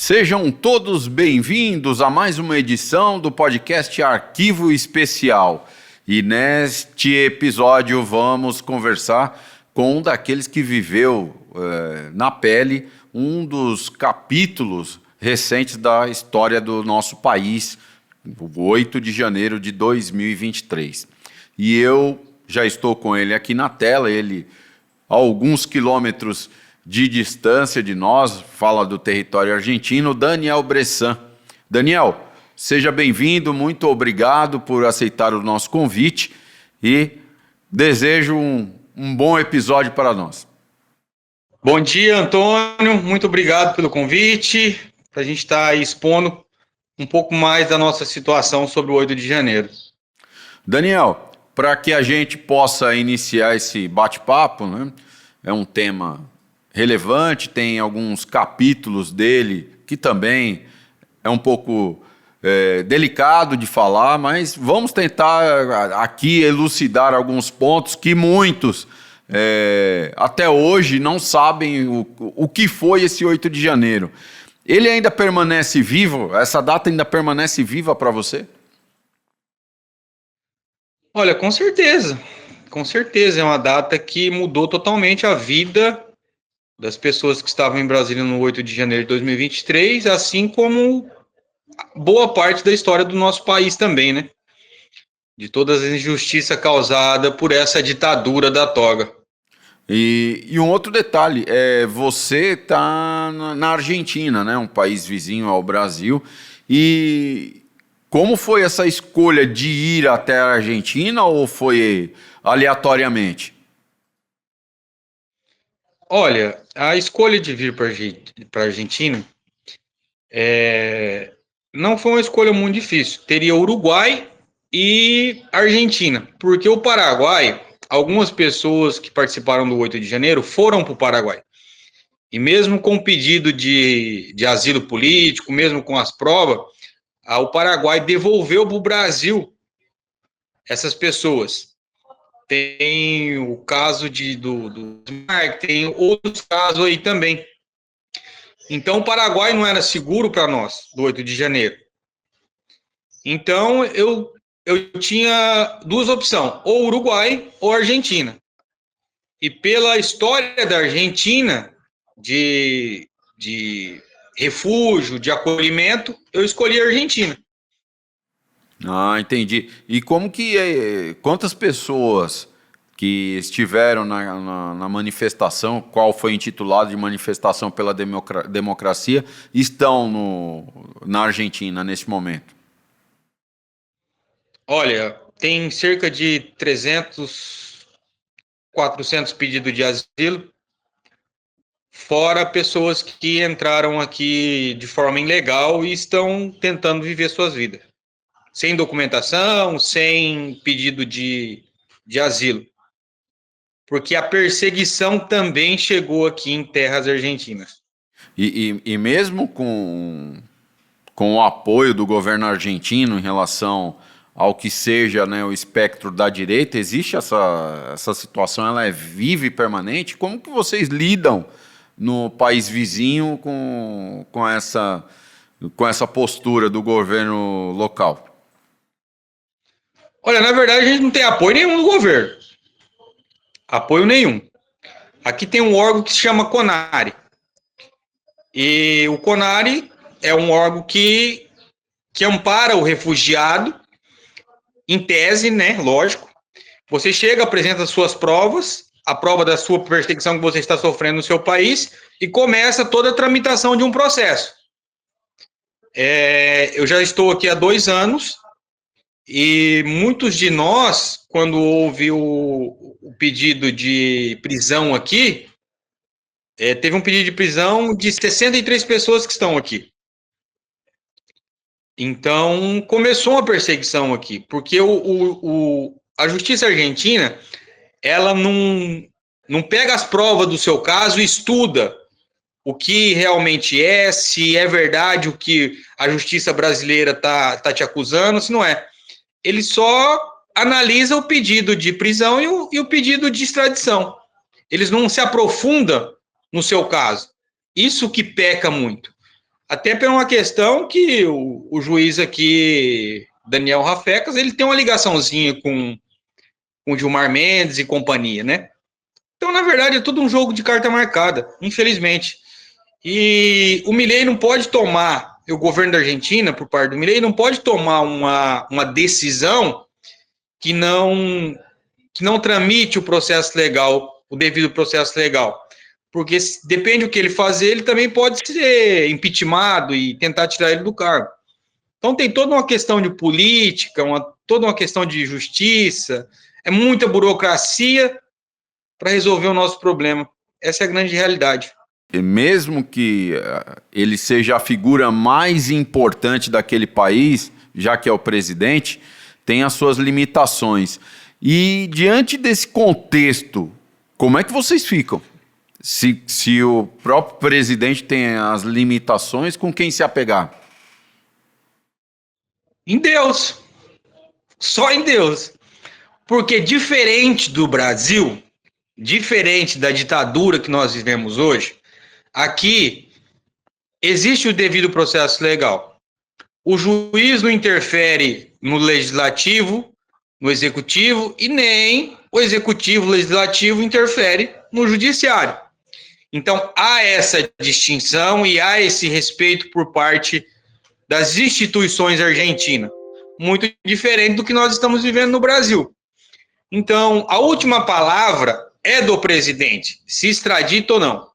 Sejam todos bem-vindos a mais uma edição do podcast Arquivo Especial. E neste episódio vamos conversar com um daqueles que viveu na pele um dos capítulos recentes da história do nosso país, o 8 de janeiro de 2023. E eu já estou com ele aqui na tela, ele a alguns quilômetros de distância de nós, fala do território argentino, Daniel Bressan. Daniel, seja bem-vindo, muito obrigado por aceitar o nosso convite e desejo um bom episódio para nós. Bom dia, Antônio, muito obrigado pelo convite, para a gente estar expondo um pouco mais da nossa situação sobre o 8 de janeiro. Daniel, para que a gente possa iniciar esse bate-papo, né, é um tema relevante, tem alguns capítulos dele que também é um pouco delicado de falar, mas vamos tentar aqui elucidar alguns pontos que muitos até hoje não sabem o que foi esse 8 de janeiro. Ele ainda permanece vivo? Essa data ainda permanece viva para você? Olha, com certeza, é uma data que mudou totalmente a vida das pessoas que estavam em Brasília no 8 de janeiro de 2023, assim como boa parte da história do nosso país também, né? De todas as injustiças causadas por essa ditadura da toga. E um outro detalhe, você está na Argentina, né? Um país vizinho ao Brasil, e como foi essa escolha de ir até a Argentina ou foi aleatoriamente? Olha, a escolha de vir para a Argentina não foi uma escolha muito difícil. Teria Uruguai e Argentina, porque o Paraguai, algumas pessoas que participaram do 8 de janeiro foram para o Paraguai. E mesmo com o pedido de asilo político, mesmo com as provas, o Paraguai devolveu para o Brasil essas pessoas. Tem o caso do tem outros casos aí também. Então, o Paraguai não era seguro para nós, do 8 de janeiro. Então, eu tinha duas opções, ou Uruguai ou Argentina. E pela história da Argentina, de refúgio, de acolhimento, eu escolhi a Argentina. Ah, entendi. E quantas pessoas que estiveram na manifestação, qual foi intitulado de manifestação pela democracia, estão na Argentina nesse momento? Olha, tem cerca de 300, 400 pedidos de asilo, fora pessoas que entraram aqui de forma ilegal e estão tentando viver suas vidas. Sem documentação, sem pedido de asilo. Porque a perseguição também chegou aqui em terras argentinas. E mesmo com o apoio do governo argentino em relação ao que seja, né, o espectro da direita, existe essa situação, ela é viva e permanente? Como que vocês lidam no país vizinho com essa postura do governo local? Olha, na verdade, a gente não tem apoio nenhum do governo. Apoio nenhum. Aqui tem um órgão que se chama CONARE. E o CONARE é um órgão que ampara o refugiado, em tese, né? Lógico. Você chega, apresenta as suas provas, a prova da sua perseguição que você está sofrendo no seu país, e começa toda a tramitação de um processo. Eu já estou aqui há 2 anos, e muitos de nós, quando houve o pedido de prisão aqui, teve um pedido de prisão de 63 pessoas que estão aqui. Então, começou uma perseguição aqui, porque a justiça argentina, ela não pega as provas do seu caso e estuda o que realmente se é verdade o que a justiça brasileira tá te acusando, se não é. Ele só analisa o pedido de prisão e o pedido de extradição. Eles não se aprofundam no seu caso. Isso que peca muito. Até por uma questão que o juiz aqui, Daniel Rafecas, ele tem uma ligaçãozinha com Gilmar Mendes e companhia, né? Então, na verdade, é tudo um jogo de carta marcada, infelizmente. E o Milei não pode tomar, o governo da Argentina, por parte do Milei, não pode tomar uma decisão que não tramite o processo legal, o devido processo legal. Porque depende do que ele fazer, ele também pode ser impeachmentado e tentar tirar ele do cargo. Então tem toda uma questão de política, toda uma questão de justiça, é muita burocracia para resolver o nosso problema. Essa é a grande realidade. E mesmo que ele seja a figura mais importante daquele país, já que é o presidente, tem as suas limitações. E diante desse contexto, como é que vocês ficam? Se o próprio presidente tem as limitações, com quem se apegar? Em Deus. Só em Deus. Porque diferente do Brasil, diferente da ditadura que nós vivemos hoje, aqui existe o devido processo legal. O juiz não interfere no legislativo, no executivo, e nem o executivo, legislativo interfere no judiciário. Então, há essa distinção e há esse respeito por parte das instituições argentinas, muito diferente do que nós estamos vivendo no Brasil. Então, a última palavra é do presidente, se extradita ou não.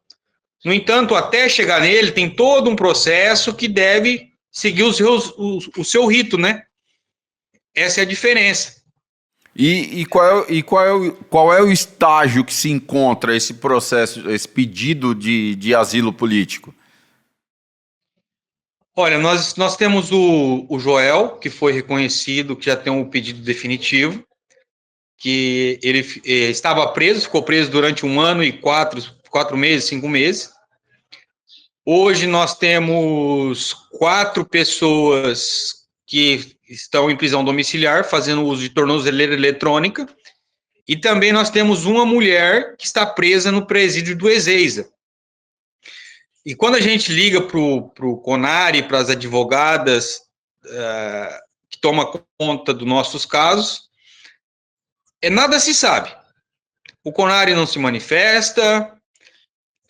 No entanto, até chegar nele, tem todo um processo que deve seguir o seu rito, né? Essa é a diferença. E qual é o estágio que se encontra esse processo, esse pedido de asilo político? Olha, nós temos o Joel, que foi reconhecido, que já tem um pedido definitivo, que ele estava preso, ficou preso durante 1 ano e 4 meses, 5 meses. Hoje nós temos 4 pessoas que estão em prisão domiciliar, fazendo uso de tornozeleira eletrônica, e também nós temos uma mulher que está presa no presídio do Ezeiza. E quando a gente liga para o CONARE, para as advogadas que tomam conta dos nossos casos, nada se sabe. O CONARE não se manifesta,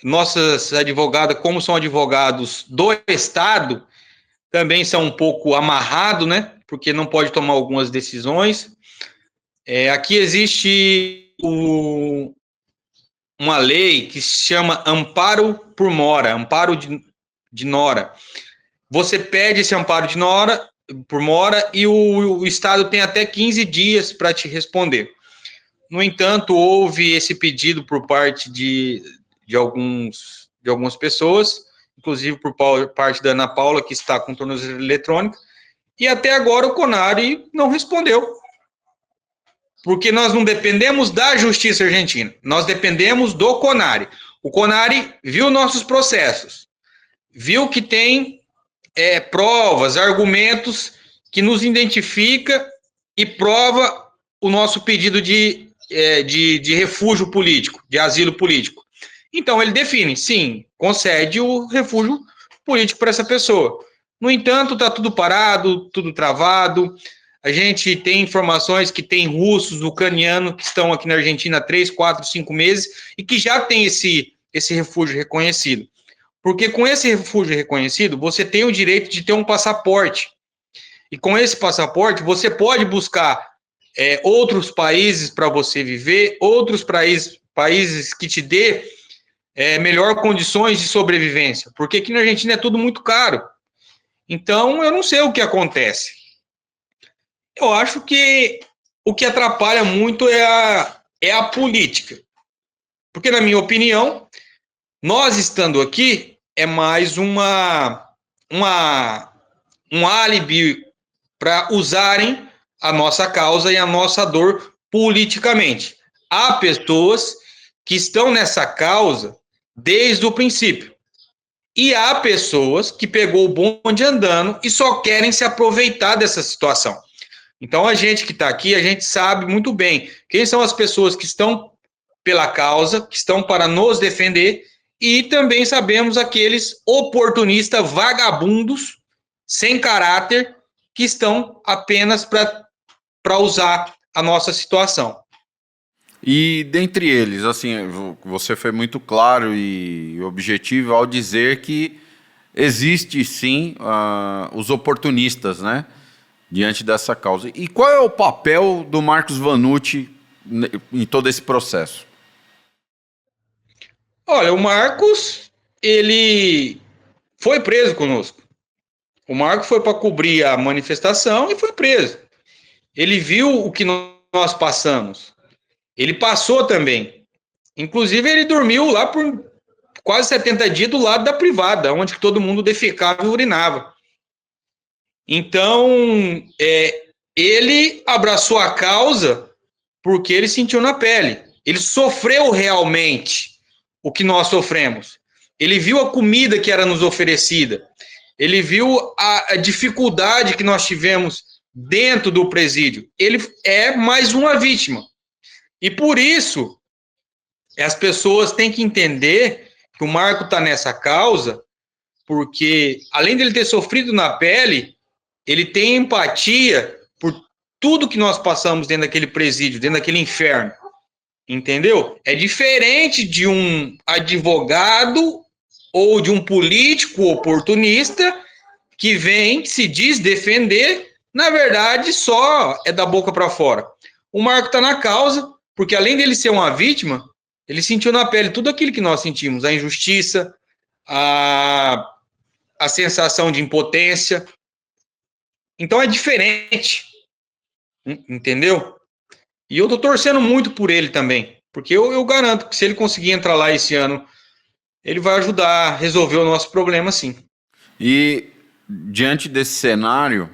nossas advogadas, como são advogados do Estado, também são um pouco amarrados, né? Porque não pode tomar algumas decisões. Aqui existe uma lei que se chama amparo por mora, amparo de nora. Você pede esse amparo de nora, por mora, e o Estado tem até 15 dias para te responder. No entanto, houve esse pedido por parte de algumas pessoas, inclusive por parte da Ana Paula, que está com tornozeleira eletrônica, e até agora o CONARE não respondeu. Porque nós não dependemos da justiça argentina, nós dependemos do CONARE. O CONARE viu nossos processos, viu que tem provas, argumentos que nos identifica e prova o nosso pedido de refúgio político, de asilo político. Então, ele define, sim, concede o refúgio político para essa pessoa. No entanto, está tudo parado, tudo travado. A gente tem informações que tem russos, ucranianos que estão aqui na Argentina há 3, 4, 5 meses e que já tem esse refúgio reconhecido. Porque com esse refúgio reconhecido, você tem o direito de ter um passaporte. E com esse passaporte, você pode buscar outros países para você viver, outros países que te dê melhor condições de sobrevivência. Porque aqui na Argentina é tudo muito caro. Então, eu não sei o que acontece. Eu acho que o que atrapalha muito é a política. Porque, na minha opinião, nós estando aqui é mais um álibi para usarem a nossa causa e a nossa dor politicamente. Há pessoas que estão nessa causa desde o princípio. E há pessoas que pegou o bonde andando e só querem se aproveitar dessa situação. Então, a gente que está aqui, a gente sabe muito bem quem são as pessoas que estão pela causa, que estão para nos defender, e também sabemos aqueles oportunistas vagabundos, sem caráter, que estão apenas para usar a nossa situação. E dentre eles, assim, você foi muito claro e objetivo ao dizer que existe sim os oportunistas, né, diante dessa causa. E qual é o papel do Marcos Vanucci em todo esse processo? Olha, o Marcos, ele foi preso conosco. O Marcos foi para cobrir a manifestação e foi preso. Ele viu o que nós passamos. Ele passou também. Inclusive, ele dormiu lá por quase 70 dias do lado da privada, onde todo mundo defecava e urinava. Então, ele abraçou a causa porque ele sentiu na pele. Ele sofreu realmente o que nós sofremos. Ele viu a comida que era nos oferecida. Ele viu a dificuldade que nós tivemos dentro do presídio. Ele é mais uma vítima. E por isso, as pessoas têm que entender que o Marco está nessa causa, porque além dele ter sofrido na pele, ele tem empatia por tudo que nós passamos dentro daquele presídio, dentro daquele inferno. Entendeu? É diferente de um advogado ou de um político oportunista que vem, se diz defender, na verdade só é da boca para fora. O Marco está na causa, porque além dele ser uma vítima, ele sentiu na pele tudo aquilo que nós sentimos, a injustiça, a sensação de impotência. Então é diferente, entendeu? E eu tô torcendo muito por ele também, porque eu garanto que se ele conseguir entrar lá esse ano, ele vai ajudar a resolver o nosso problema, sim. E diante desse cenário,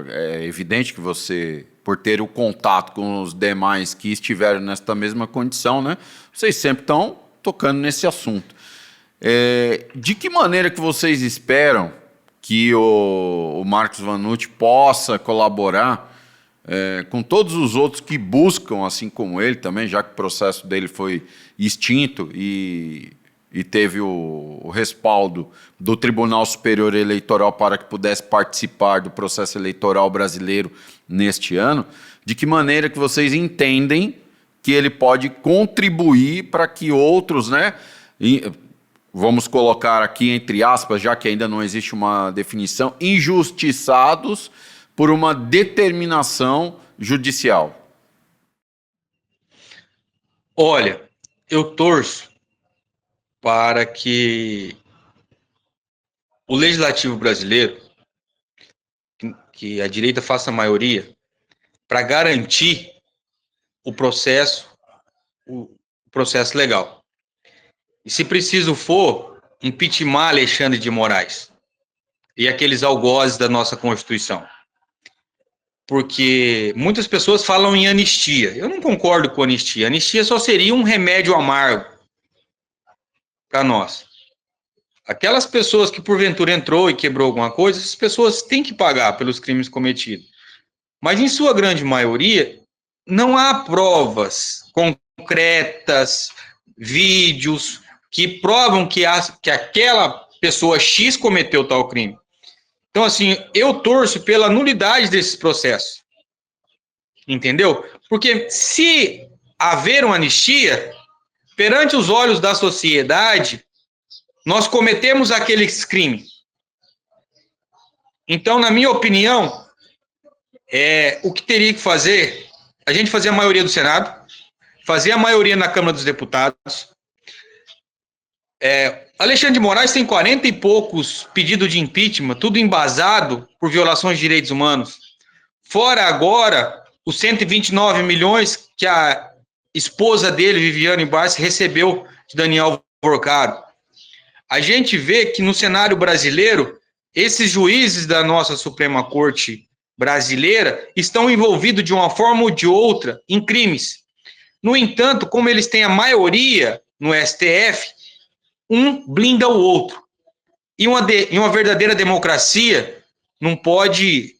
é evidente que você, por ter o contato com os demais que estiveram nesta mesma condição, né? Vocês sempre estão tocando nesse assunto. De que maneira que vocês esperam que o Marcos Vanucci possa colaborar com todos os outros que buscam, assim como ele também, já que o processo dele foi extinto e teve o respaldo do Tribunal Superior Eleitoral para que pudesse participar do processo eleitoral brasileiro neste ano, de que maneira que vocês entendem que ele pode contribuir para que outros, né, vamos colocar aqui entre aspas, já que ainda não existe uma definição, injustiçados por uma determinação judicial? Olha, eu torço para que o legislativo brasileiro, que a direita faça a maioria, para garantir o processo legal. E se preciso for, impeachment Alexandre de Moraes e aqueles algozes da nossa Constituição. Porque muitas pessoas falam em anistia. Eu não concordo com anistia. Anistia só seria um remédio amargo para nós. Aquelas pessoas que porventura entrou e quebrou alguma coisa, essas pessoas têm que pagar pelos crimes cometidos. Mas em sua grande maioria, não há provas concretas, vídeos que provam que aquela pessoa X cometeu tal crime. Então, assim, eu torço pela nulidade desses processos. Entendeu? Porque se haver uma anistia, perante os olhos da sociedade, nós cometemos aqueles crimes. Então, na minha opinião, o que teria que fazer, a gente fazer a maioria do Senado, fazer a maioria na Câmara dos Deputados. Alexandre de Moraes tem 40 e poucos pedidos de impeachment, tudo embasado por violações de direitos humanos. Fora agora os 129 milhões que a esposa dele, Viviane Barsi, recebeu de Daniel Porcaro. A gente vê que no cenário brasileiro, esses juízes da nossa Suprema Corte brasileira estão envolvidos de uma forma ou de outra em crimes. No entanto, como eles têm a maioria no STF, um blinda o outro. E uma verdadeira democracia não pode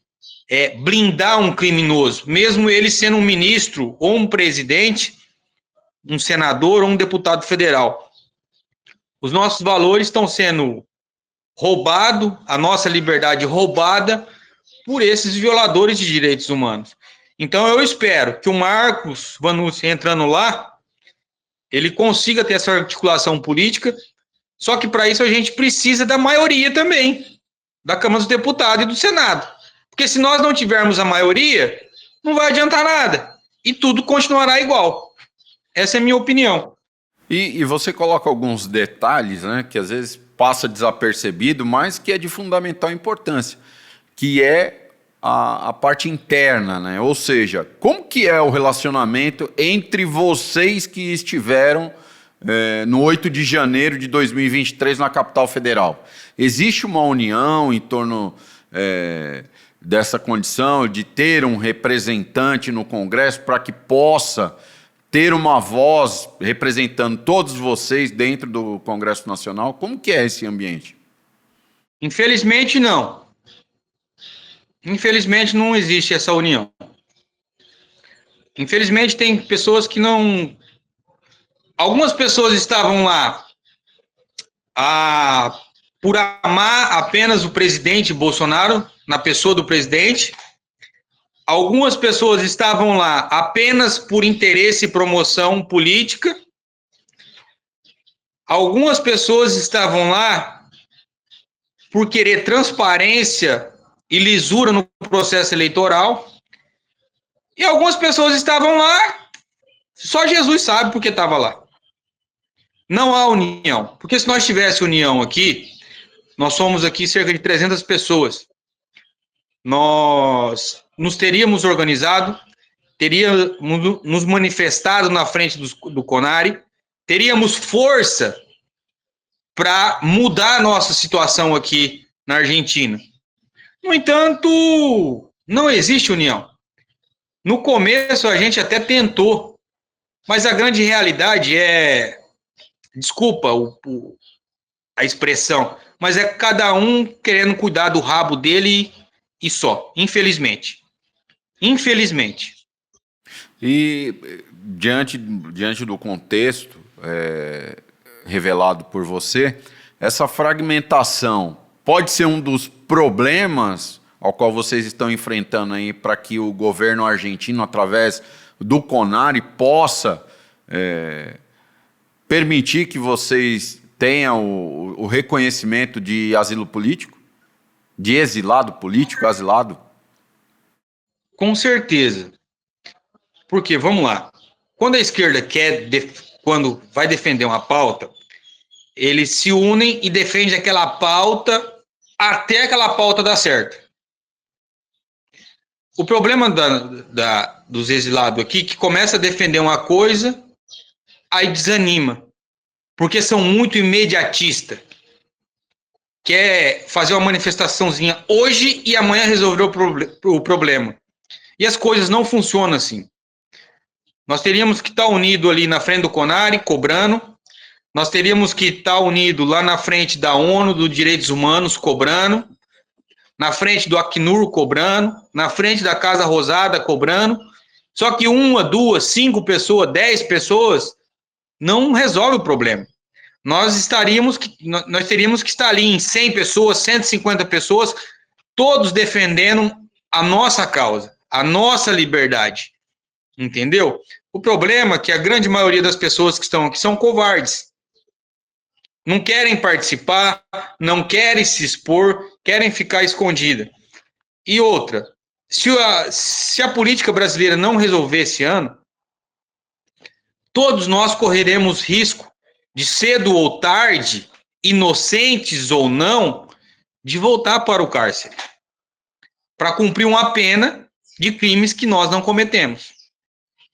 blindar um criminoso, mesmo ele sendo um ministro ou um presidente, um senador ou um deputado federal. Os nossos valores estão sendo roubados, a nossa liberdade roubada por esses violadores de direitos humanos. Então eu espero que o Marcos Vanucci entrando lá, ele consiga ter essa articulação política, só que para isso a gente precisa da maioria também, da Câmara dos Deputados e do Senado. Porque se nós não tivermos a maioria, não vai adiantar nada. E tudo continuará igual. Essa é a minha opinião. E você coloca alguns detalhes, né, que às vezes passa desapercebido, mas que é de fundamental importância, que é a parte interna, né? Ou seja, como que é o relacionamento entre vocês que estiveram no 8 de janeiro de 2023 na capital federal? Existe uma união em torno dessa condição de ter um representante no Congresso para que possa ter uma voz representando todos vocês dentro do Congresso Nacional? Como que é esse ambiente? Infelizmente, não. Infelizmente, não existe essa união. Infelizmente, tem pessoas que não... Algumas pessoas estavam lá por amar apenas o presidente Bolsonaro, na pessoa do presidente. Algumas pessoas estavam lá apenas por interesse e promoção política. Algumas pessoas estavam lá por querer transparência e lisura no processo eleitoral. E algumas pessoas estavam lá, só Jesus sabe por que estava lá. Não há união. Porque se nós tivéssemos união aqui, nós somos aqui cerca de 300 pessoas. Nós nos teríamos organizado, teríamos nos manifestado na frente do CONARE, teríamos força para mudar a nossa situação aqui na Argentina. No entanto, não existe união. No começo a gente até tentou, mas a grande realidade é, desculpa a expressão, mas é cada um querendo cuidar do rabo dele e só, infelizmente. Infelizmente. E diante do contexto revelado por você, essa fragmentação pode ser um dos problemas ao qual vocês estão enfrentando aí para que o governo argentino, através do CONARE, possa permitir que vocês tenham o reconhecimento de asilo político? De exilado político, asilado? Com certeza. Porque, vamos lá, quando a esquerda quando vai defender uma pauta, eles se unem e defendem aquela pauta até aquela pauta dar certo. O problema dos exilados aqui é que começa a defender uma coisa, aí desanima, porque são muito imediatistas. Quer fazer uma manifestaçãozinha hoje e amanhã resolver o problema. E as coisas não funcionam assim. Nós teríamos que estar unidos ali na frente do CONARE, cobrando. Nós teríamos que estar unidos lá na frente da ONU, dos Direitos Humanos, cobrando. Na frente do Acnur, cobrando. Na frente da Casa Rosada, cobrando. Só que 1, 2, 5 pessoas, 10 pessoas não resolve o problema. Nós teríamos que estar ali em 100 pessoas, 150 pessoas, todos defendendo a nossa causa, a nossa liberdade. Entendeu? O problema é que a grande maioria das pessoas que estão aqui são covardes. Não querem participar, não querem se expor, querem ficar escondida. E outra, se a política brasileira não resolver esse ano, todos nós correremos risco de cedo ou tarde, inocentes ou não, de voltar para o cárcere, para cumprir uma pena de crimes que nós não cometemos.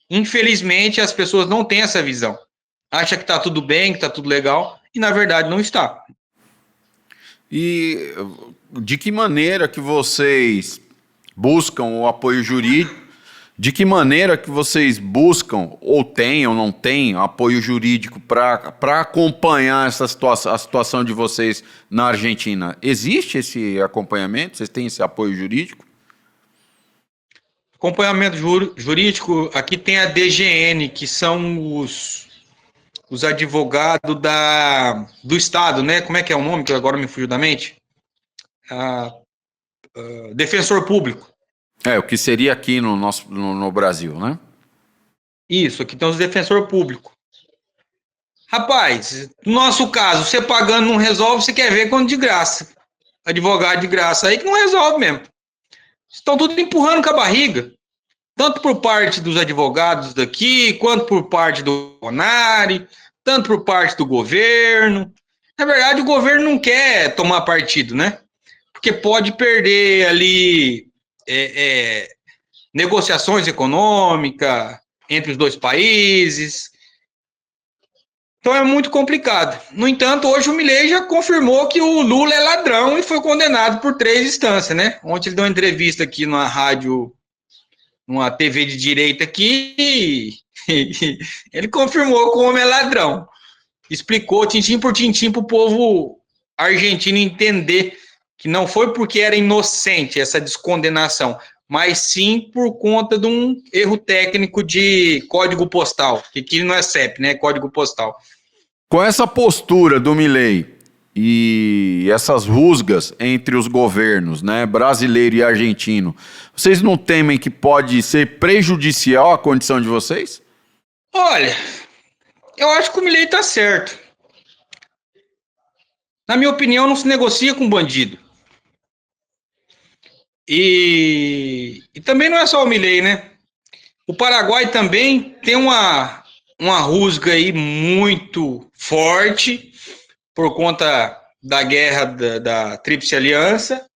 Infelizmente, as pessoas não têm essa visão. Acha que está tudo bem, que está tudo legal, e na verdade não está. E de que maneira que vocês buscam o apoio jurídico? De que maneira que vocês buscam, ou têm ou não têm, apoio jurídico para acompanhar essa a situação de vocês na Argentina? Existe esse acompanhamento? Vocês têm esse apoio jurídico? Acompanhamento jurídico, aqui tem a DGN, que são os os advogados do Estado, né? Como é que é o nome que agora me fugiu da mente? Defensor público. O que seria aqui no Brasil, né? Isso, aqui tem os defensor público. Rapaz, no nosso caso, você pagando não resolve, você quer ver quando de graça. Advogado de graça aí que não resolve mesmo. Estão tudo empurrando com a barriga. Tanto por parte dos advogados daqui, quanto por parte do Bonari, tanto por parte do governo. Na verdade, o governo não quer tomar partido, né? Porque pode perder ali negociações econômicas entre os dois países. Então é muito complicado. No entanto, hoje o Milei já confirmou que o Lula é ladrão e foi condenado por 3 instâncias, né? Ontem ele deu uma entrevista aqui numa rádio, numa TV de direita aqui, e ele confirmou que o homem é ladrão. Explicou tintim por tintim para o povo argentino entender que não foi porque era inocente essa descondenação, mas sim por conta de um erro técnico de código postal, que aqui não é CEP, né? É código postal. Com essa postura do Milei e essas rusgas entre os governos, né, brasileiro e argentino, vocês não temem que pode ser prejudicial à condição de vocês? Olha, eu acho que o Milei está certo. Na minha opinião, não se negocia com bandido. E também não é só o Milei, né? O Paraguai também tem uma rusga aí muito forte por conta da guerra da Tríplice Aliança.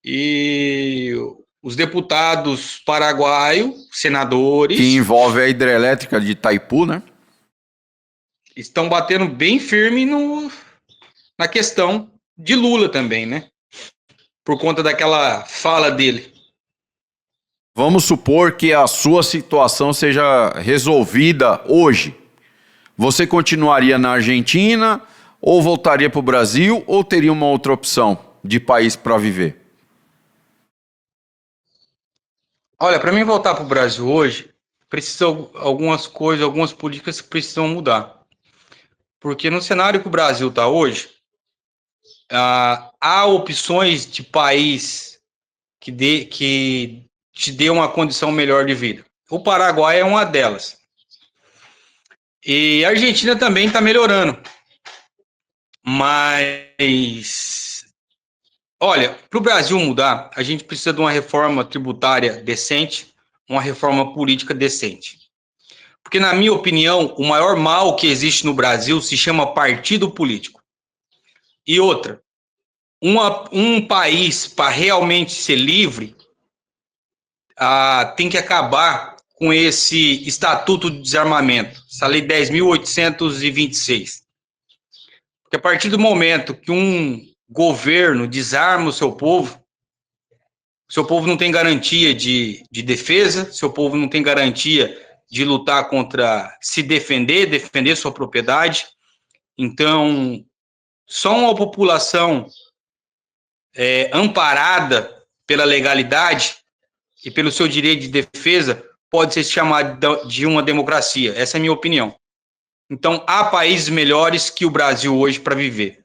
E os deputados paraguaios, senadores... Que envolve a hidrelétrica de Itaipu, né? Estão batendo bem firme na questão de Lula também, né? Por conta daquela fala dele. Vamos supor que a sua situação seja resolvida hoje. Você continuaria na Argentina ou voltaria para o Brasil ou teria uma outra opção de país para viver? Olha, para mim voltar para o Brasil hoje, precisa algumas coisas, algumas políticas que precisam mudar. Porque no cenário que o Brasil está hoje, há opções de país que te dê uma condição melhor de vida. O Paraguai é uma delas. E a Argentina também está melhorando. Mas, olha, para o Brasil mudar, a gente precisa de uma reforma tributária decente, uma reforma política decente. Porque, na minha opinião, o maior mal que existe no Brasil se chama partido político. E outra, um país, para realmente ser livre, tem que acabar com esse Estatuto de Desarmamento, essa Lei 10.826. Porque a partir do momento que um governo desarma o seu povo não tem garantia de defesa, seu povo não tem garantia de lutar contra, se defender sua propriedade. Então, só uma população amparada pela legalidade e pelo seu direito de defesa pode ser chamada de uma democracia. Essa é a minha opinião. Então, há países melhores que o Brasil hoje para viver.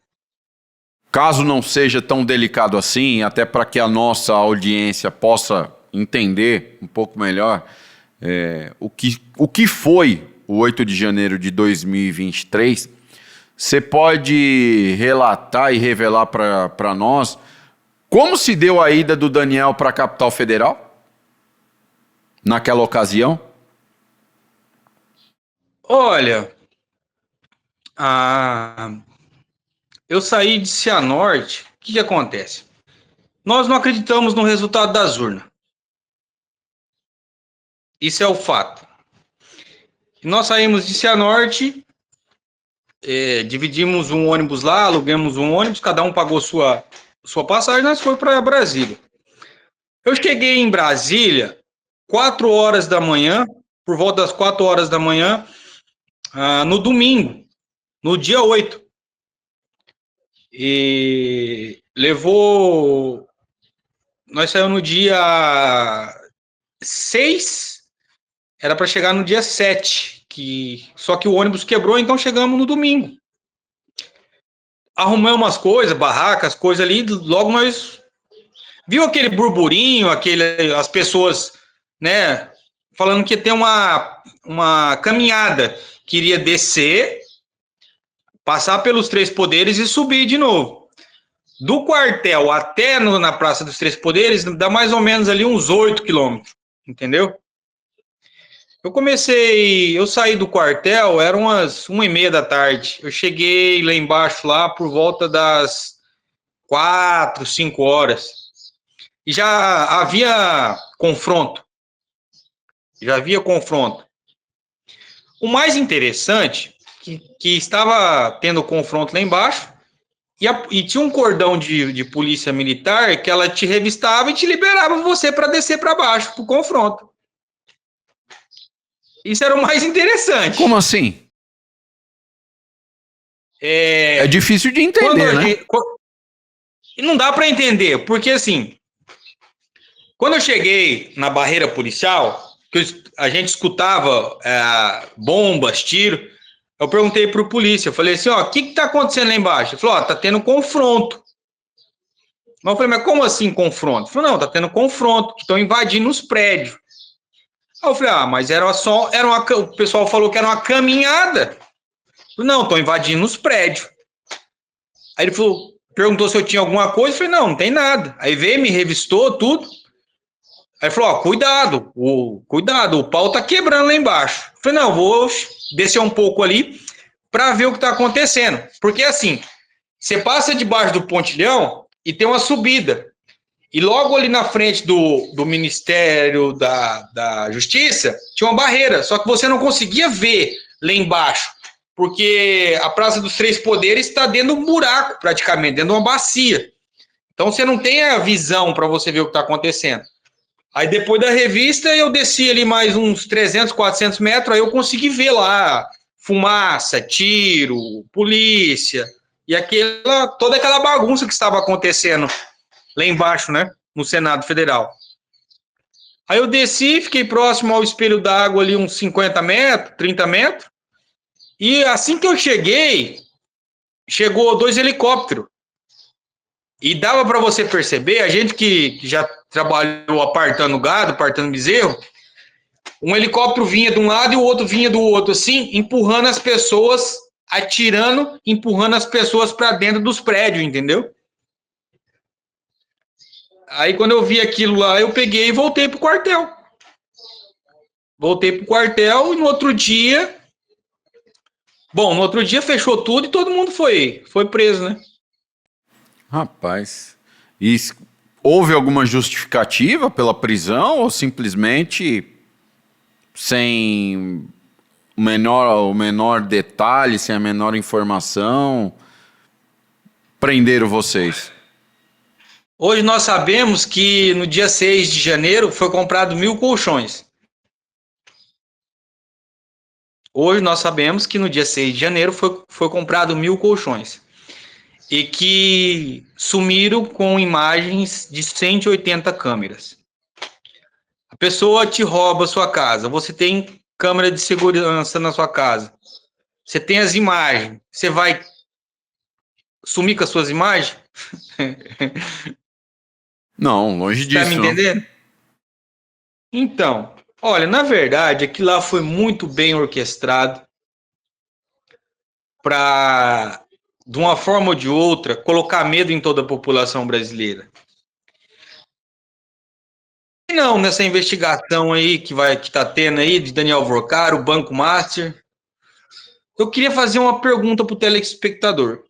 Caso não seja tão delicado assim, até para que a nossa audiência possa entender um pouco melhor o que foi o 8 de janeiro de 2023, você pode relatar e revelar para nós como se deu a ida do Daniel para a capital federal naquela ocasião? Olha, eu saí de Cianorte. O que acontece? Nós não acreditamos no resultado das urnas. Isso é o fato. Nós saímos de Cianorte, dividimos um ônibus lá, alugamos um ônibus, cada um pagou sua passagem, nós fomos para Brasília. Eu cheguei em Brasília 4 horas da manhã, por volta das 4 horas da manhã, no domingo, no dia 8. E nós saímos no dia 6, era para chegar no dia 7, Só que o ônibus quebrou, então chegamos no domingo. Arrumamos umas coisas, barracas, coisas ali, logo nós viu aquele burburinho, as pessoas, né, falando que tem uma caminhada, queria descer, passar pelos Três Poderes e subir de novo. Do quartel até na Praça dos Três Poderes, dá mais ou menos ali uns 8 quilômetros, entendeu? Eu saí do quartel, eram umas 1h30 da tarde. Eu cheguei lá embaixo, lá por volta das 4, 5 horas. E já havia confronto. O mais interessante, que estava tendo confronto lá embaixo, e tinha um cordão de polícia militar que ela te revistava e te liberava você para descer para baixo, para o confronto. Isso era o mais interessante. Como assim? É difícil de entender, né? Não dá para entender, porque assim, quando eu cheguei na barreira policial, que a gente escutava bombas, tiro, eu perguntei pro polícia, eu falei assim, ó, o que tá acontecendo lá embaixo? Ele falou, ó, tá tendo confronto. Mas eu falei, mas como assim confronto? Ele falou, não, tá tendo confronto, que estão invadindo os prédios. Aí eu falei, mas o pessoal falou que era uma caminhada. Eu falei, não, estão invadindo os prédios. Aí ele perguntou se eu tinha alguma coisa, eu falei, não tem nada. Aí veio, me revistou tudo. Aí ele falou, ó, cuidado, o pau tá quebrando lá embaixo. Eu falei, não, vou descer um pouco ali para ver o que tá acontecendo. Porque assim, você passa debaixo do pontilhão e tem uma subida. E logo ali na frente do Ministério da Justiça, tinha uma barreira, só que você não conseguia ver lá embaixo, porque a Praça dos Três Poderes está dentro de um buraco, praticamente, dentro de uma bacia. Então você não tem a visão para você ver o que está acontecendo. Aí depois da revista, eu desci ali mais uns 300, 400 metros, aí eu consegui ver lá fumaça, tiro, polícia, e toda aquela bagunça que estava acontecendo lá embaixo, né, no Senado Federal. Aí eu desci, fiquei próximo ao espelho d'água ali uns 50 metros, 30 metros, e assim que eu cheguei, chegou 2 helicópteros. E dava para você perceber, a gente que já trabalhou apartando gado, apartando bezerro, um helicóptero vinha de um lado e o outro vinha do outro, assim, empurrando as pessoas, atirando, empurrando as pessoas para dentro dos prédios, entendeu? Aí quando eu vi aquilo lá, eu peguei e voltei pro quartel. E no outro dia... Bom, no outro dia fechou tudo e todo mundo foi preso, né? Rapaz, e houve alguma justificativa pela prisão ou simplesmente sem o menor detalhe, sem a menor informação, prenderam vocês? Hoje nós sabemos que no dia 6 de janeiro foi comprado 1.000 colchões. Hoje nós sabemos que no dia 6 de janeiro foi comprado 1.000 colchões. E que sumiram com imagens de 180 câmeras. A pessoa te rouba a sua casa, você tem câmera de segurança na sua casa, você tem as imagens, você vai sumir com as suas imagens? Não, longe disso. Tá me entendendo? Então, olha, na verdade, aquilo lá foi muito bem orquestrado para, de uma forma ou de outra, colocar medo em toda a população brasileira. Não, nessa investigação aí que tá tendo aí de Daniel Vorcar, o Banco Master, eu queria fazer uma pergunta para o telespectador.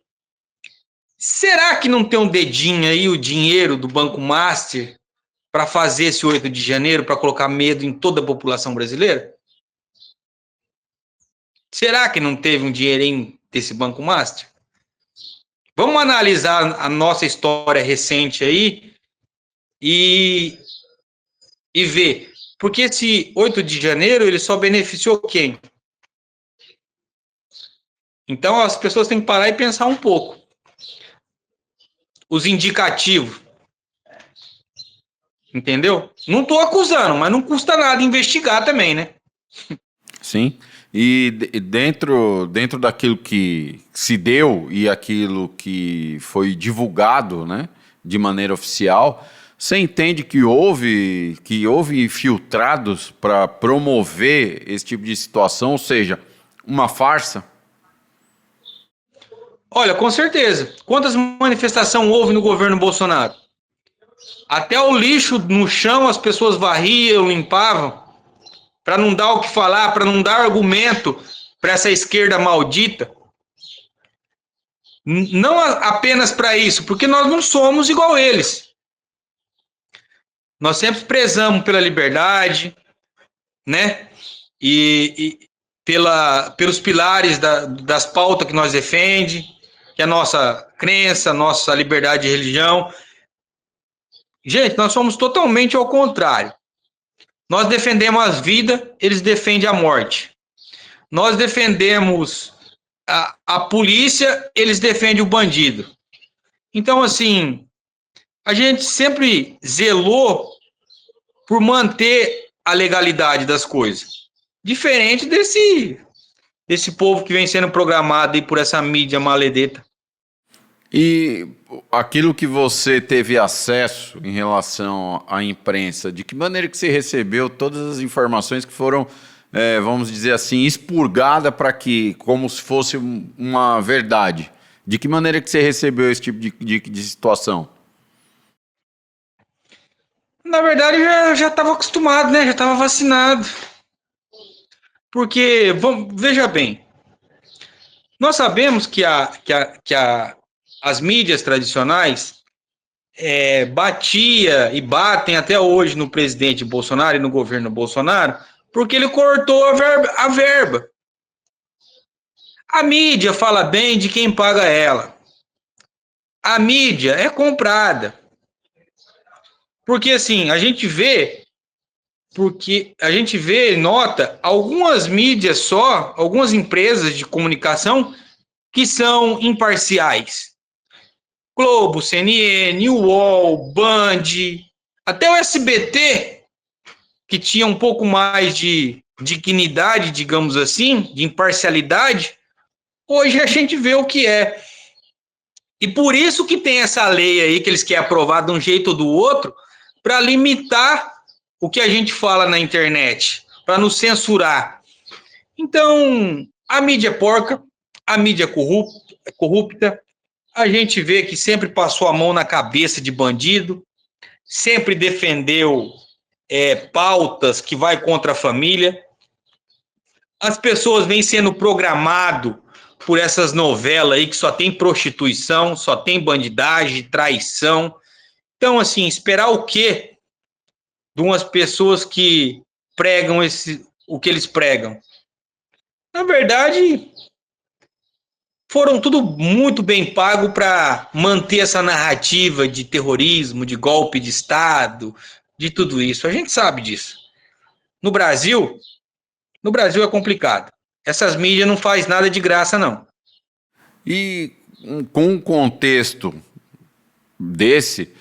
Será que não tem um dedinho aí, o dinheiro do Banco Master, para fazer esse 8 de janeiro, para colocar medo em toda a população brasileira? Será que não teve um dinheirinho desse Banco Master? Vamos analisar a nossa história recente aí e ver. Porque esse 8 de janeiro, ele só beneficiou quem? Então, as pessoas têm que parar e pensar um pouco. Os indicativos. Entendeu? Não estou acusando, mas não custa nada investigar também, né? Sim. E dentro daquilo que se deu e aquilo que foi divulgado, né, de maneira oficial, você entende que houve infiltrados para promover esse tipo de situação, ou seja, uma farsa? Olha, com certeza. Quantas manifestações houve no governo Bolsonaro? Até o lixo no chão as pessoas varriam, limpavam, para não dar o que falar, para não dar argumento para essa esquerda maldita. Não apenas para isso, porque nós não somos igual eles. Nós sempre prezamos pela liberdade, né? E pelos pilares das pautas que nós defendemos, que é a nossa crença, a nossa liberdade de religião. Gente, nós somos totalmente ao contrário. Nós defendemos a vida, eles defendem a morte. Nós defendemos a polícia, eles defendem o bandido. Então, assim, a gente sempre zelou por manter a legalidade das coisas. Diferente desse povo que vem sendo programado aí por essa mídia maledeta. E aquilo que você teve acesso em relação à imprensa, de que maneira que você recebeu todas as informações que foram, vamos dizer assim, expurgadas para que, como se fosse uma verdade? De que maneira que você recebeu esse tipo de situação? Na verdade, eu já estava acostumado, né? Já estava vacinado. Porque, veja bem, nós sabemos que as mídias tradicionais batia e batem até hoje no presidente Bolsonaro e no governo Bolsonaro, porque ele cortou a verba. A mídia fala bem de quem paga ela. A mídia é comprada. Porque assim, a gente vê e nota algumas mídias só, algumas empresas de comunicação que são imparciais. Globo, CNN, UOL, Band, até o SBT, que tinha um pouco mais de dignidade, digamos assim, de imparcialidade, hoje a gente vê o que é. E por isso que tem essa lei aí que eles querem aprovar de um jeito ou do outro, para limitar o que a gente fala na internet, para nos censurar. Então, a mídia é porca, a mídia é corrupta, a gente vê que sempre passou a mão na cabeça de bandido, sempre defendeu pautas que vai contra a família. As pessoas vêm sendo programado por essas novelas aí que só tem prostituição, só tem bandidagem, traição. Então, assim, esperar o quê de umas pessoas que pregam o que eles pregam? Na verdade, foram tudo muito bem pago para manter essa narrativa de terrorismo, de golpe de Estado, de tudo isso. A gente sabe disso. No Brasil, no Brasil é complicado. Essas mídias não faz nada de graça, não. E com um contexto desse,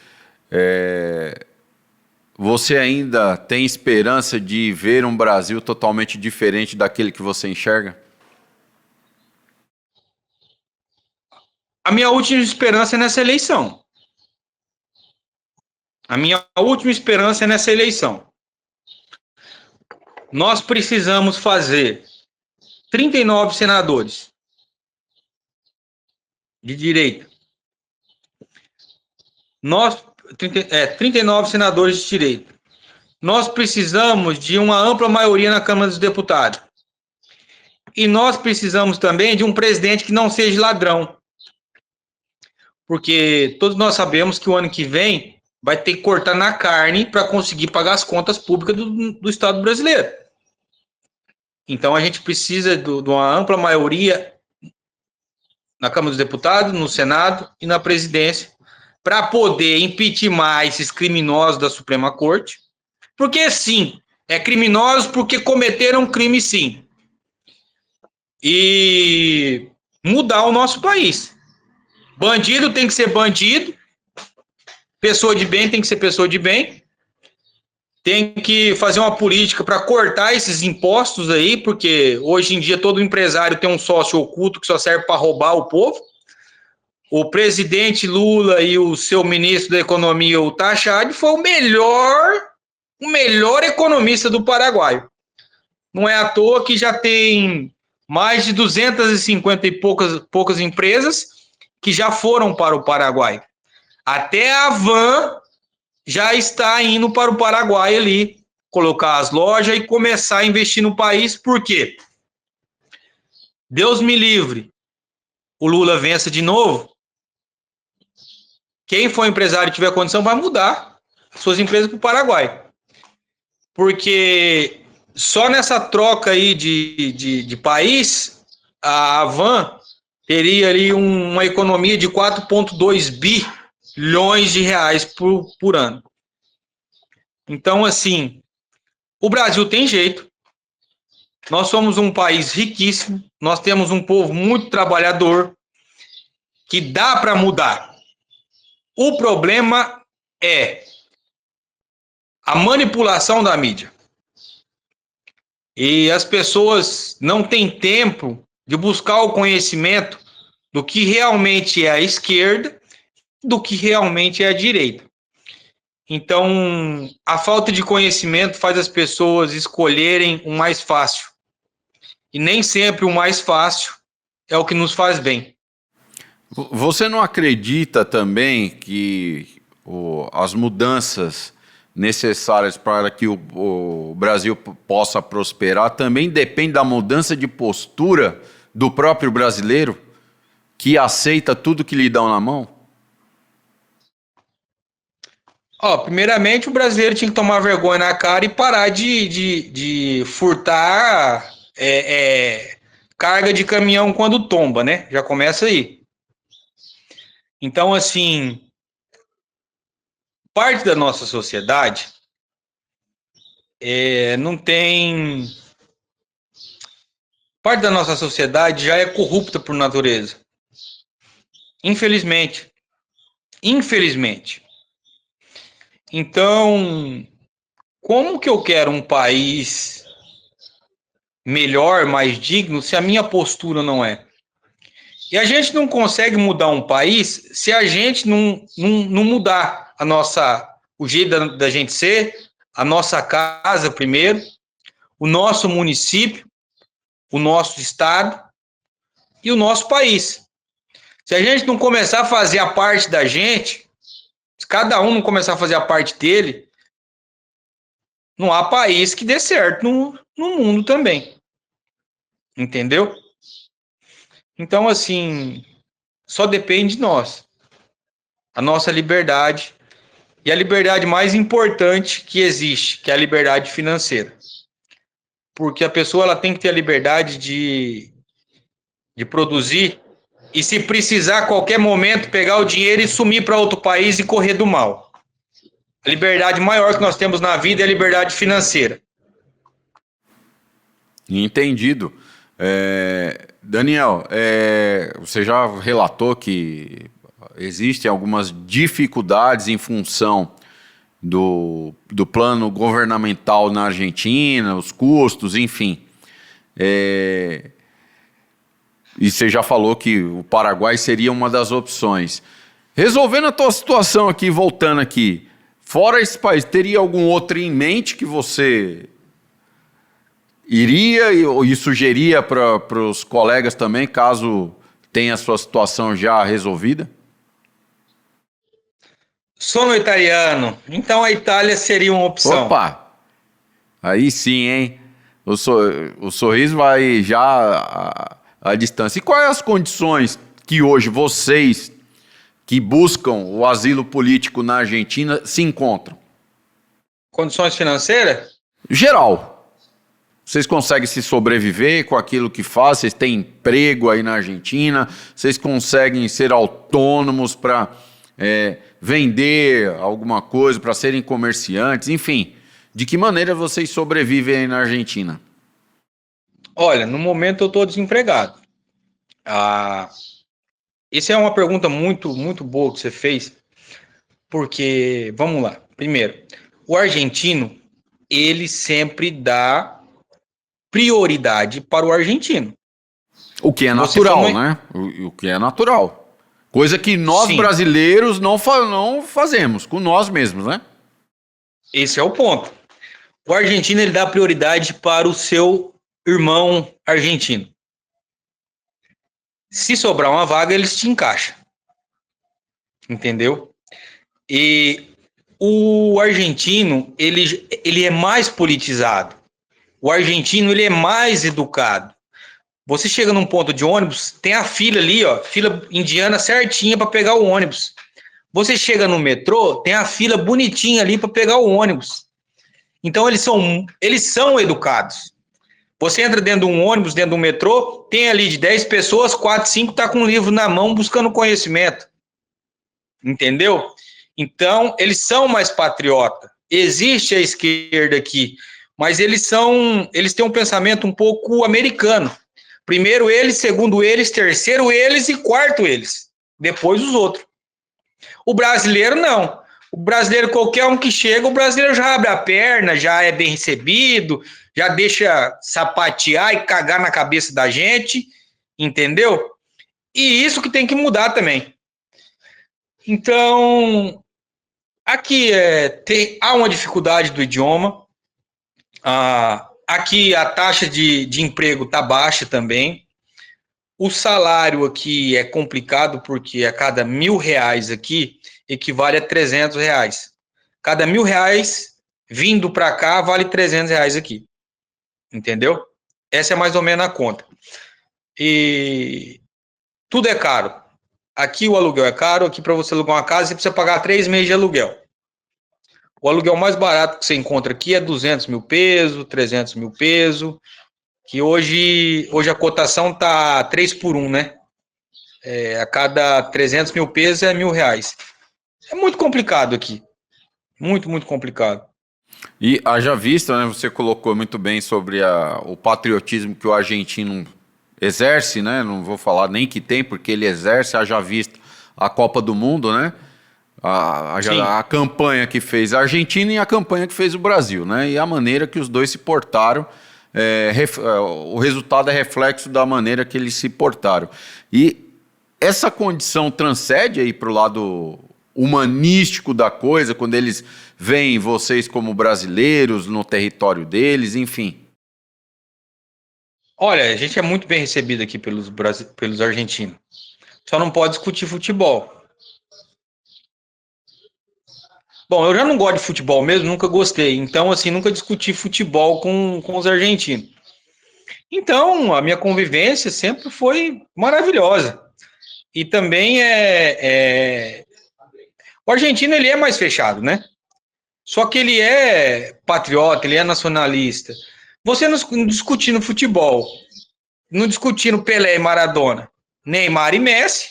você ainda tem esperança de ver um Brasil totalmente diferente daquele que você enxerga? A minha última esperança é nessa eleição. A minha última esperança é nessa eleição. Nós precisamos fazer 39 senadores de direita. 39 senadores de direita. Nós precisamos de uma ampla maioria na Câmara dos Deputados. E nós precisamos também de um presidente que não seja ladrão. Porque todos nós sabemos que o ano que vem vai ter que cortar na carne para conseguir pagar as contas públicas do Estado brasileiro. Então a gente precisa de uma ampla maioria na Câmara dos Deputados, no Senado e na presidência para poder impeachment esses criminosos da Suprema Corte. Porque sim, é criminosos porque cometeram crime sim. E mudar o nosso país. Bandido tem que ser bandido, pessoa de bem tem que ser pessoa de bem, tem que fazer uma política para cortar esses impostos aí, porque hoje em dia todo empresário tem um sócio oculto que só serve para roubar o povo. O presidente Lula e o seu ministro da Economia, o Tachad, foi o melhor economista do Paraguai. Não é à toa que já tem mais de 250 e poucas empresas que já foram para o Paraguai. Até a Van já está indo para o Paraguai ali, colocar as lojas e começar a investir no país, por quê? Deus me livre, o Lula vença de novo, quem for empresário e tiver condição vai mudar suas empresas para o Paraguai. Porque só nessa troca aí de país, a Van teria ali uma economia de 4,2 bilhões de reais por ano. Então, assim, o Brasil tem jeito. Nós somos um país riquíssimo, nós temos um povo muito trabalhador, que dá para mudar. O problema é a manipulação da mídia. E as pessoas não têm tempo de buscar o conhecimento do que realmente é a esquerda, do que realmente é a direita. Então, a falta de conhecimento faz as pessoas escolherem o mais fácil. E nem sempre o mais fácil é o que nos faz bem. Você não acredita também que as mudanças necessárias para que o Brasil possa prosperar também dependem da mudança de postura do próprio brasileiro, que aceita tudo que lhe dão na mão? Primeiramente, o brasileiro tinha que tomar vergonha na cara e parar de furtar carga de caminhão quando tomba, né? Já começa aí. Então, assim, parte da nossa sociedade não tem... Parte da nossa sociedade já é corrupta por natureza. Infelizmente. Infelizmente. Então, como que eu quero um país melhor, mais digno, se a minha postura não é? E a gente não consegue mudar um país se a gente não mudar o jeito da gente ser, a nossa casa primeiro, o nosso município, o nosso estado e o nosso país. Se a gente não começar a fazer a parte da gente, se cada um não começar a fazer a parte dele, não há país que dê certo no mundo também. Entendeu? Então, assim, só depende de nós. A nossa liberdade e a liberdade mais importante que existe, que é a liberdade financeira. Porque a pessoa ela tem que ter a liberdade de produzir e, se precisar, a qualquer momento, pegar o dinheiro e sumir para outro país e correr do mal. A liberdade maior que nós temos na vida é a liberdade financeira. Entendido. Daniel, você já relatou que existem algumas dificuldades em função do plano governamental na Argentina, os custos, enfim. E você já falou que o Paraguai seria uma das opções. Resolvendo a tua situação aqui, voltando aqui, fora esse país, teria algum outro em mente que você iria e sugeria para os colegas também, caso tenha a sua situação já resolvida? Sono italiano, então a Itália seria uma opção. Opa! Aí sim, hein? O sorriso vai já à distância. E quais as condições que hoje vocês que buscam o asilo político na Argentina se encontram? Condições financeiras? Geral. Vocês conseguem se sobreviver com aquilo que fazem? Vocês têm emprego aí na Argentina? Vocês conseguem ser autônomos para vender alguma coisa, para serem comerciantes? Enfim, de que maneira vocês sobrevivem aí na Argentina? Olha, no momento eu estou desempregado. Essa é uma pergunta muito, muito boa que você fez, porque, vamos lá, primeiro, o argentino, ele sempre dá prioridade para o argentino. O que é natural, né? O que é natural. Coisa que nós Sim. brasileiros não fazemos, com nós mesmos, né? Esse é o ponto. O argentino, ele dá prioridade para o seu irmão argentino. Se sobrar uma vaga, eles te encaixam. Entendeu? E o argentino, ele é mais politizado. O argentino, ele é mais educado. Você chega num ponto de ônibus, tem a fila ali, ó, fila indiana certinha para pegar o ônibus. Você chega no metrô, tem a fila bonitinha ali para pegar o ônibus. Então eles são educados. Você entra dentro de um ônibus, dentro de um metrô, tem ali de 10 pessoas, 4, 5 tá com um livro na mão buscando conhecimento. Entendeu? Então, eles são mais patriotas. Existe a esquerda aqui, mas eles têm um pensamento um pouco americano. Primeiro eles, segundo eles, terceiro eles e quarto eles. Depois os outros. O brasileiro não. O brasileiro, qualquer um que chega, o brasileiro já abre a perna, já é bem recebido, já deixa sapatear e cagar na cabeça da gente, entendeu? E isso que tem que mudar também. Então, aqui há uma dificuldade do idioma. Aqui a taxa de emprego está baixa também. O salário aqui é complicado porque a cada R$ 1.000 aqui equivale a R$ 300. Cada R$ 1.000 vindo para cá vale R$ 300 aqui. Entendeu? Essa é mais ou menos a conta. E tudo é caro. Aqui o aluguel é caro. Aqui para você alugar uma casa você precisa pagar 3 meses de aluguel. O aluguel mais barato que você encontra aqui é 200 mil pesos, 300 mil pesos, que hoje a cotação tá 3 por 1, né? A cada 300 mil pesos é R$ 1.000. É muito complicado aqui. Muito, muito complicado. E haja vista, né? Você colocou muito bem sobre o patriotismo que o argentino exerce, né? Não vou falar nem que tem, porque ele exerce, haja vista a Copa do Mundo, né? A campanha que fez a Argentina e a campanha que fez o Brasil, né? E a maneira que os dois se portaram, o resultado é reflexo da maneira que eles se portaram. E essa condição transcende aí para o lado humanístico da coisa, quando eles veem vocês como brasileiros no território deles, enfim. Olha, a gente é muito bem recebido aqui pelos argentinos. Só não pode discutir futebol. Bom, eu já não gosto de futebol mesmo, nunca gostei. Então, assim, nunca discuti futebol com os argentinos. Então, a minha convivência sempre foi maravilhosa. E também o argentino, ele é mais fechado, né? Só que ele é patriota, ele é nacionalista. Você não discutindo futebol, não discutindo Pelé e Maradona, Neymar e Messi,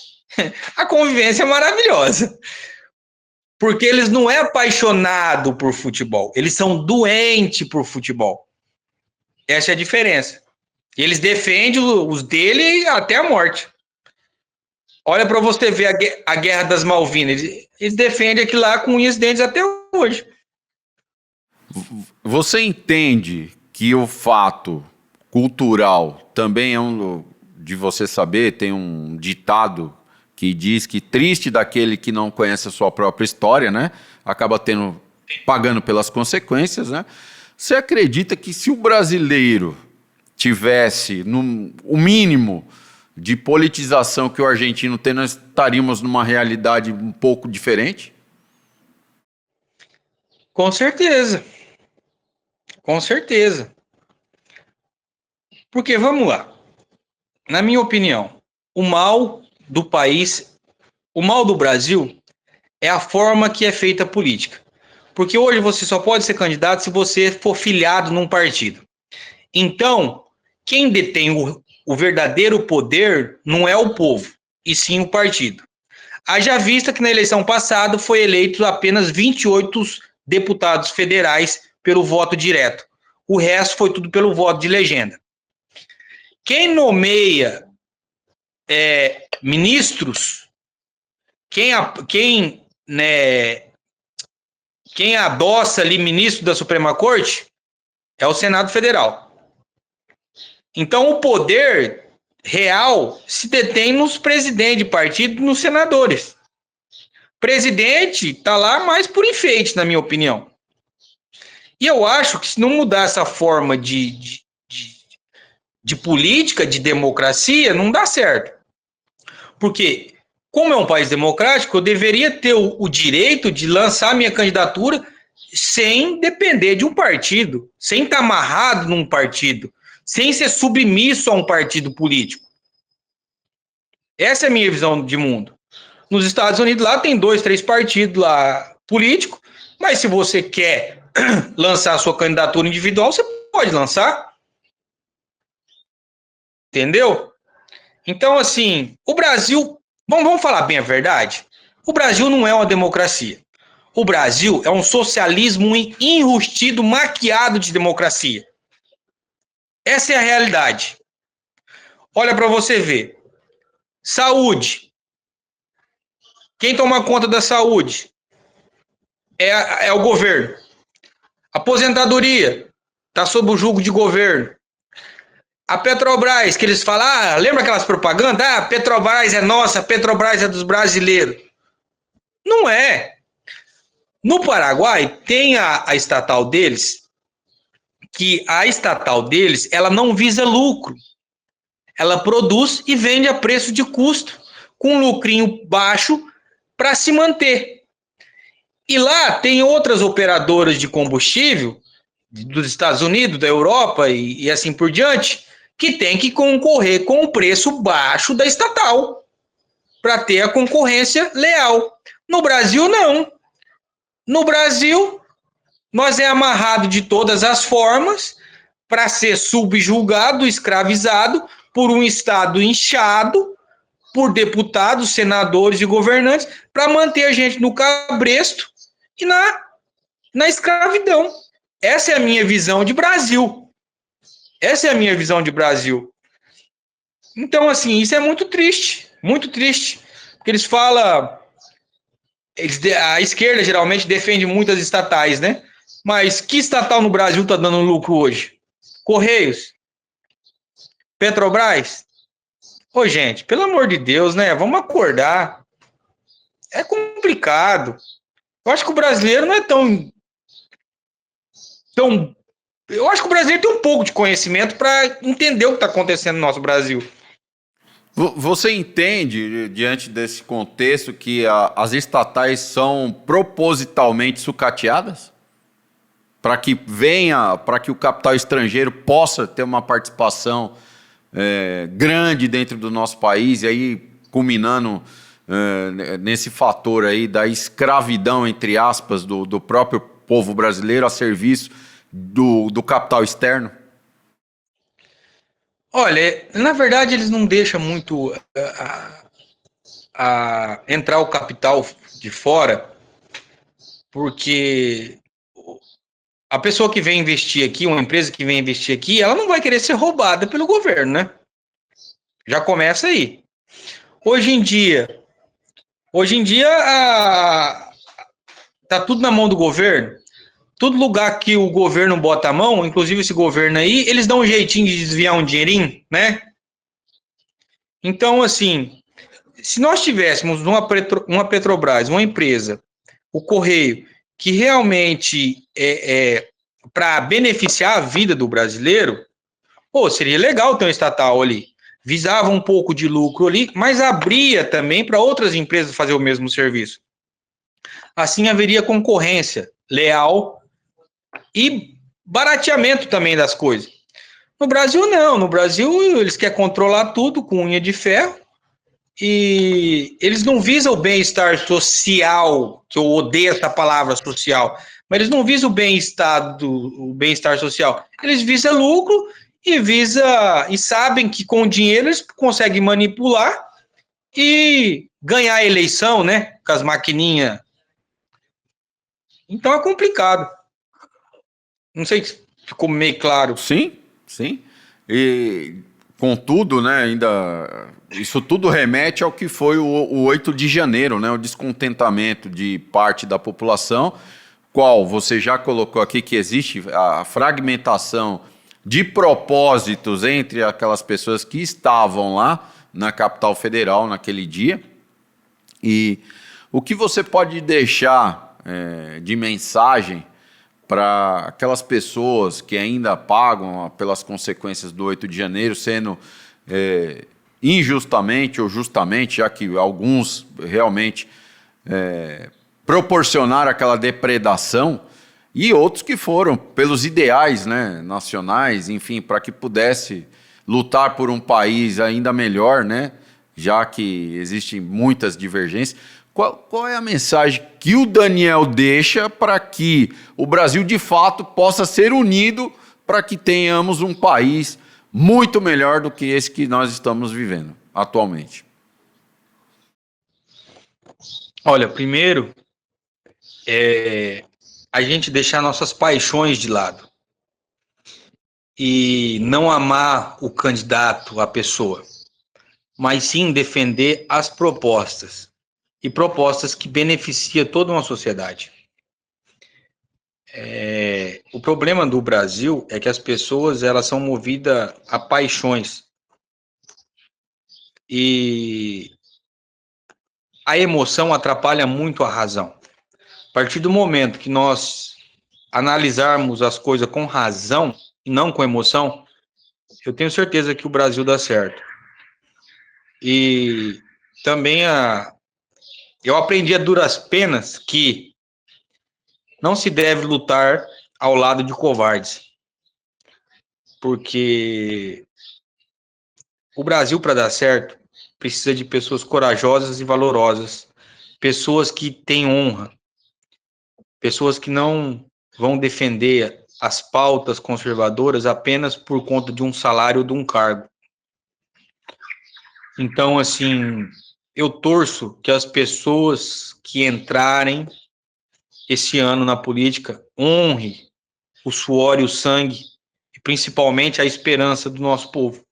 a convivência é maravilhosa. Porque eles não é apaixonado por futebol, eles são doentes por futebol. Essa é a diferença. Eles defendem os dele até a morte. Olha para você ver a Guerra das Malvinas. Eles defendem aquilo lá com unhas e dentes até hoje. Você entende que o fato cultural também é de você saber, tem um ditado que diz que triste daquele que não conhece a sua própria história, né? Acaba pagando pelas consequências, né? Você acredita que se o brasileiro tivesse o mínimo de politização que o argentino tem, nós estaríamos numa realidade um pouco diferente? Com certeza. Com certeza. Porque, vamos lá, na minha opinião, o mal do país, o mal do Brasil é a forma que é feita a política. Porque hoje você só pode ser candidato se você for filiado num partido. Então, quem detém o verdadeiro poder não é o povo, e sim o partido. Haja vista que na eleição passada foi eleito apenas 28 deputados federais pelo voto direto. O resto foi tudo pelo voto de legenda. Quem nomeia ministros, quem adoça ali ministro da Suprema Corte, é o Senado Federal. Então, o poder real se detém nos presidentes de partido, nos senadores. Presidente está lá mais por enfeite, na minha opinião. E eu acho que se não mudar essa forma de política, de democracia, não dá certo. Porque, como é um país democrático, eu deveria ter o direito de lançar minha candidatura sem depender de um partido, sem estar amarrado num partido, sem ser submisso a um partido político. Essa é a minha visão de mundo. Nos Estados Unidos, lá tem 2, 3 partidos lá políticos, mas se você quer lançar a sua candidatura individual, você pode lançar. Entendeu? Então, assim, o Brasil, vamos falar bem a verdade, o Brasil não é uma democracia. O Brasil é um socialismo enrustido, maquiado de democracia. Essa é a realidade. Olha para você ver. Saúde. Quem toma conta da saúde é o governo. Aposentadoria está sob o jugo de governo. A Petrobras, que eles falam, lembra aquelas propagandas? Petrobras é nossa, Petrobras é dos brasileiros. Não é. No Paraguai, tem a estatal deles, que a estatal deles, ela não visa lucro. Ela produz e vende a preço de custo, com um lucrinho baixo para se manter. E lá tem outras operadoras de combustível, dos Estados Unidos, da Europa e assim por diante, que tem que concorrer com o preço baixo da estatal, para ter a concorrência leal. No Brasil, não. No Brasil, nós é amarrado de todas as formas para ser subjugado, escravizado por um Estado inchado, por deputados, senadores e governantes, para manter a gente no cabresto e na escravidão. Essa é a minha visão de Brasil. Essa é a minha visão de Brasil. Então, assim, isso é muito triste. Muito triste. Porque eles falam... a esquerda geralmente defende muitas estatais, né? Mas que estatal no Brasil está dando lucro hoje? Correios? Petrobras? Ô, gente, pelo amor de Deus, né? Vamos acordar. É complicado. Eu acho que o brasileiro não é tão... Eu acho que o brasileiro tem um pouco de conhecimento para entender o que está acontecendo no nosso Brasil. Você entende, diante desse contexto, que as estatais são propositalmente sucateadas? Para que o capital estrangeiro possa ter uma participação grande dentro do nosso país, e aí culminando nesse fator aí da escravidão, entre aspas, do próprio povo brasileiro a serviço do capital externo? Olha, na verdade eles não deixam muito entrar o capital de fora, porque a pessoa que vem investir aqui, uma empresa que vem investir aqui, ela não vai querer ser roubada pelo governo, né? Já começa aí. Hoje em dia tá tudo na mão do governo. Todo lugar que o governo bota a mão, inclusive esse governo aí, eles dão um jeitinho de desviar um dinheirinho, né? Então, assim, se nós tivéssemos uma Petrobras, uma empresa, o Correio, que realmente para beneficiar a vida do brasileiro, seria legal ter um estatal ali. Visava um pouco de lucro ali, mas abria também para outras empresas fazer o mesmo serviço. Assim haveria concorrência leal e barateamento também das coisas. No Brasil, não. No Brasil, eles querem controlar tudo com unha de ferro e eles não visam o bem-estar social, que eu odeio essa palavra social, mas eles não visam o bem-estar social. Eles visam lucro e sabem que com o dinheiro eles conseguem manipular e ganhar a eleição, né? Com as maquininhas. Então é complicado. Não sei se ficou meio claro. Sim, sim. E, contudo, né, ainda isso tudo remete ao que foi o 8 de janeiro, né, o descontentamento de parte da população qual você já colocou aqui que existe a fragmentação de propósitos entre aquelas pessoas que estavam lá na capital federal naquele dia. E o que você pode deixar de mensagem para aquelas pessoas que ainda pagam pelas consequências do 8 de janeiro, sendo injustamente ou justamente, já que alguns realmente proporcionaram aquela depredação, e outros que foram pelos ideais, né, nacionais, enfim, para que pudesse lutar por um país ainda melhor, né, já que existem muitas divergências. Qual é a mensagem que o Daniel deixa para que o Brasil, de fato, possa ser unido para que tenhamos um país muito melhor do que esse que nós estamos vivendo atualmente? Olha, primeiro, a gente deixar nossas paixões de lado e não amar o candidato, a pessoa, mas sim defender as propostas, e propostas que beneficiam toda uma sociedade. O problema do Brasil é que as pessoas elas são movidas a paixões e a emoção atrapalha muito a razão. A partir do momento que nós analisarmos as coisas com razão e não com emoção, eu tenho certeza que o Brasil dá certo. E também eu aprendi a duras penas que não se deve lutar ao lado de covardes, porque o Brasil, para dar certo, precisa de pessoas corajosas e valorosas, pessoas que têm honra, pessoas que não vão defender as pautas conservadoras apenas por conta de um salário ou de um cargo. Então, assim, eu torço que as pessoas que entrarem esse ano na política honrem o suor e o sangue, e principalmente a esperança do nosso povo.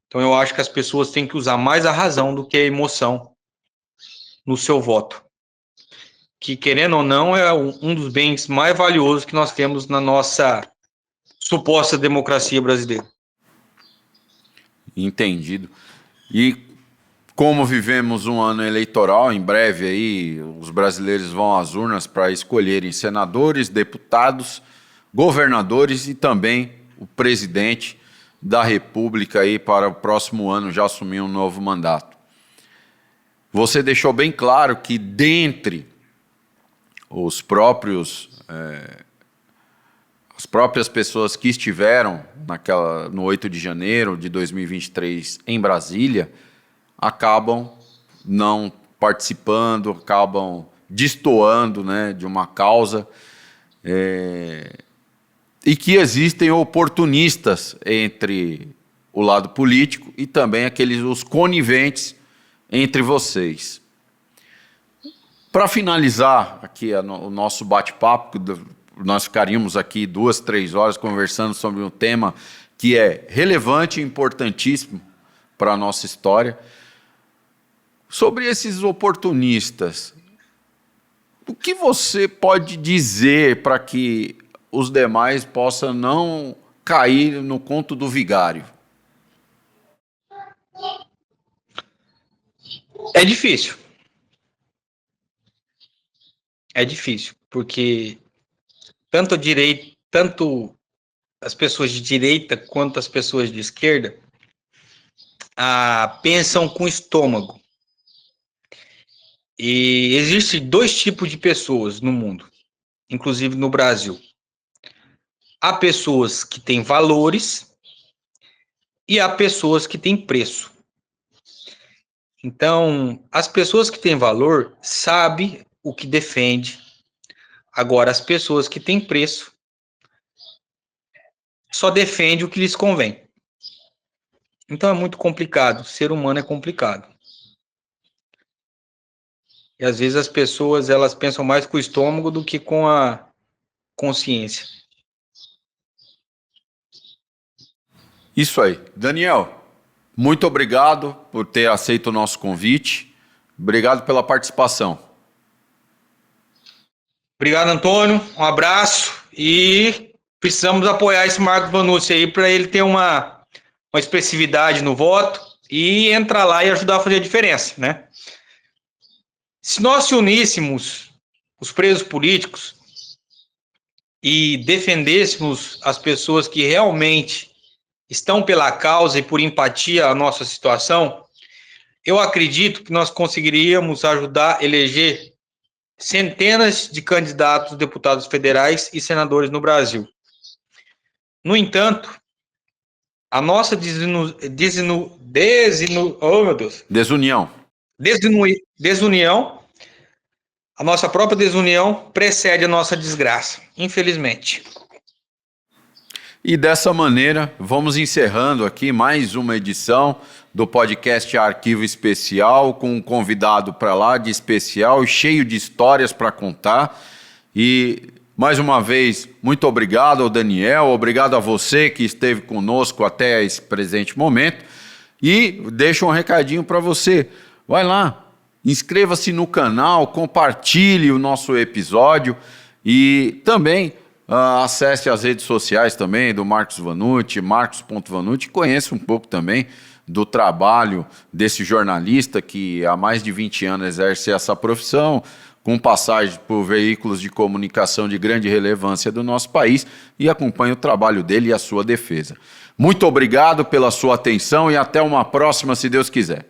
Então, eu acho que as pessoas têm que usar mais a razão do que a emoção no seu voto, que, querendo ou não, é um dos bens mais valiosos que nós temos na nossa suposta democracia brasileira. Entendido. E como vivemos um ano eleitoral, em breve aí os brasileiros vão às urnas para escolherem senadores, deputados, governadores e também o presidente da República aí para o próximo ano já assumir um novo mandato. Você deixou bem claro que dentre os próprios as próprias pessoas que estiveram no 8 de janeiro de 2023 em Brasília acabam não participando, acabam destoando, né, de uma causa, e que existem oportunistas entre o lado político e também os coniventes entre vocês. Para finalizar aqui o nosso bate-papo, nós ficaríamos aqui 2, 3 horas conversando sobre um tema que é relevante e importantíssimo para a nossa história. Sobre esses oportunistas, o que você pode dizer para que os demais possam não cair no conto do vigário? É difícil. É difícil, porque tanto as pessoas de direita quanto as pessoas de esquerda pensam com o estômago. E existem 2 tipos de pessoas no mundo, inclusive no Brasil. Há pessoas que têm valores e há pessoas que têm preço. Então, as pessoas que têm valor sabem o que defende. Agora, as pessoas que têm preço só defendem o que lhes convém. Então, é muito complicado. O ser humano é complicado. E, às vezes, as pessoas elas pensam mais com o estômago do que com a consciência. Isso aí. Daniel, muito obrigado por ter aceito o nosso convite. Obrigado pela participação. Obrigado, Antônio. Um abraço e precisamos apoiar esse Marcos Vanucci aí para ele ter uma expressividade no voto e entrar lá e ajudar a fazer a diferença, né? Se nós se uníssemos os presos políticos e defendêssemos as pessoas que realmente estão pela causa e por empatia à nossa situação, eu acredito que nós conseguiríamos ajudar a eleger centenas de candidatos, deputados federais e senadores no Brasil. No entanto, a nossa desunião, a nossa própria desunião precede a nossa desgraça, infelizmente. E dessa maneira, vamos encerrando aqui mais uma edição do podcast Arquivo Especial, com um convidado para lá de especial, cheio de histórias para contar. E, mais uma vez, muito obrigado ao Daniel, obrigado a você que esteve conosco até esse presente momento. E deixo um recadinho para você. Vai lá, inscreva-se no canal, compartilhe o nosso episódio e também acesse as redes sociais também do Marcos Vanucci, marcos.vanucci, conheça um pouco também do trabalho desse jornalista que há mais de 20 anos exerce essa profissão, com passagem por veículos de comunicação de grande relevância do nosso país, e acompanhe o trabalho dele e a sua defesa. Muito obrigado pela sua atenção e até uma próxima, se Deus quiser.